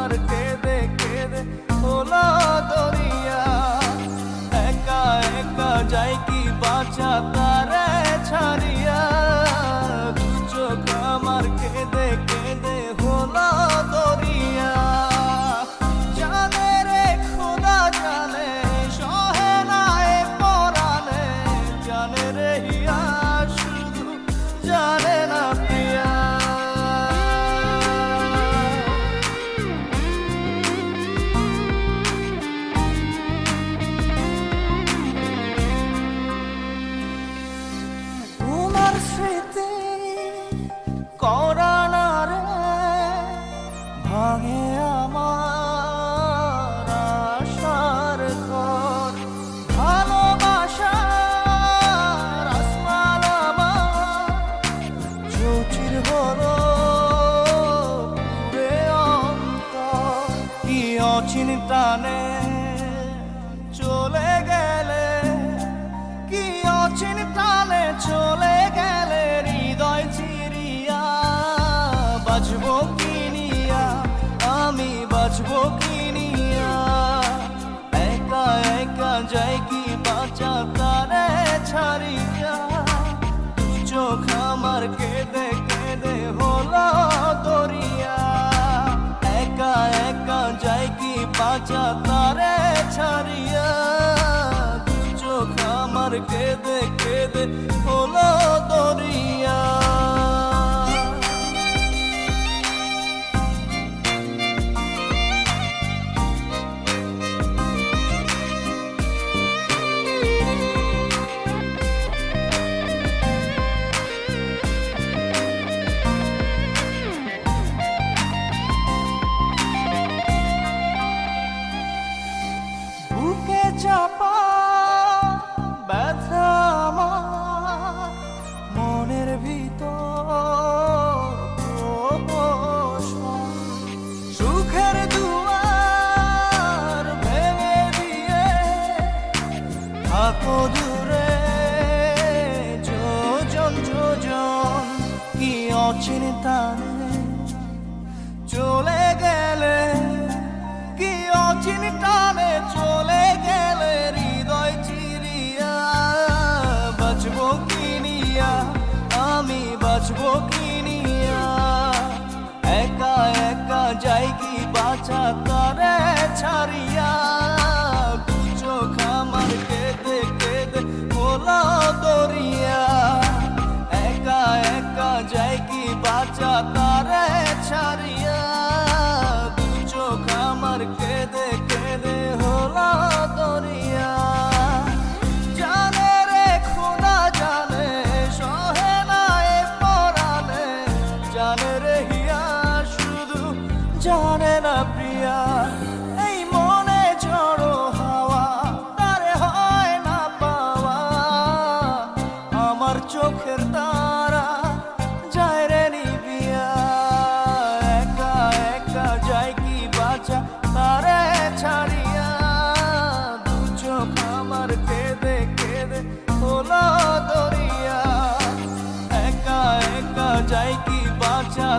আমার কেঁদে কেঁদে হলো দরিয়া। একা একা যাই কি বাঁচা তারে ছাড়িয়া, দু চোখ আমার কেঁদে কেঁদে হলো দরিয়া। জানে রে খোদা জানে, সহে না এ পরাণে, জানে রে হিয়া শুধু জানে না প্রিয়া। তোমার স্মৃতি করানা রে ভাঙে আমার আশার ঘর। ভালোবাসার আসমান আমার চৌচির হলো পুরে অন্তর। কি অচিন টানে চলে গেলে, কি অচিন টানে চলে গেলে হৃদয় চিরিয়া। বাঁচবো কিনিয়া আমি, বাঁচবো কিনিয়া। একা একা যাই কি বাঁচা তারে ছাড়িয়া, দু চোখ আমার কেঁদে কেঁদে হলো দরিয়া। একা একা যাই কি বাঁচা তারে ছাড়িয়া, দু চোখ আমার কেঁদে কেঁদে হলো দরিয়া। বুকে চাপা ব্যথা আমার মনের ভিতর প্রহসন। সুখের দুয়ার ভেঙে দিয়ে থাকো দূরে যোজন যোজন। কি অচিন টানে চলে গেলে, কি অচিন টানে চলে গেলে হৃদয় চিরিয়া। বাঁচবো কিনিয়া আমি, বাঁচবো কিনিয়া। একা একা যাই কি বাঁচা তারে ছাড়িয়া, দু চোখ আমার কেঁদে কেঁদে হলো দরিয়া। একা একা যাই কি বাঁচা তারে ছাড়িয়া, দু চোখ আমার কেঁদে কেঁদে হলো দরিয়া। জানে রে খোদা জানে, সহে না এ পরাণে, জানে রে হিয়া শুধু জানে না প্রিয়া। এই মনে ঝড়ো হাওয়া তারে হয় না পাওয়া, আমার চোখের তারা যায় রে নিবিয়া। একা একা যাই কি বাঁচা তারে ছাড়িয়া, দু চোখ আমার কেঁদে কেঁদে হলো দরিয়া। একা একা যাই কি বাঁচা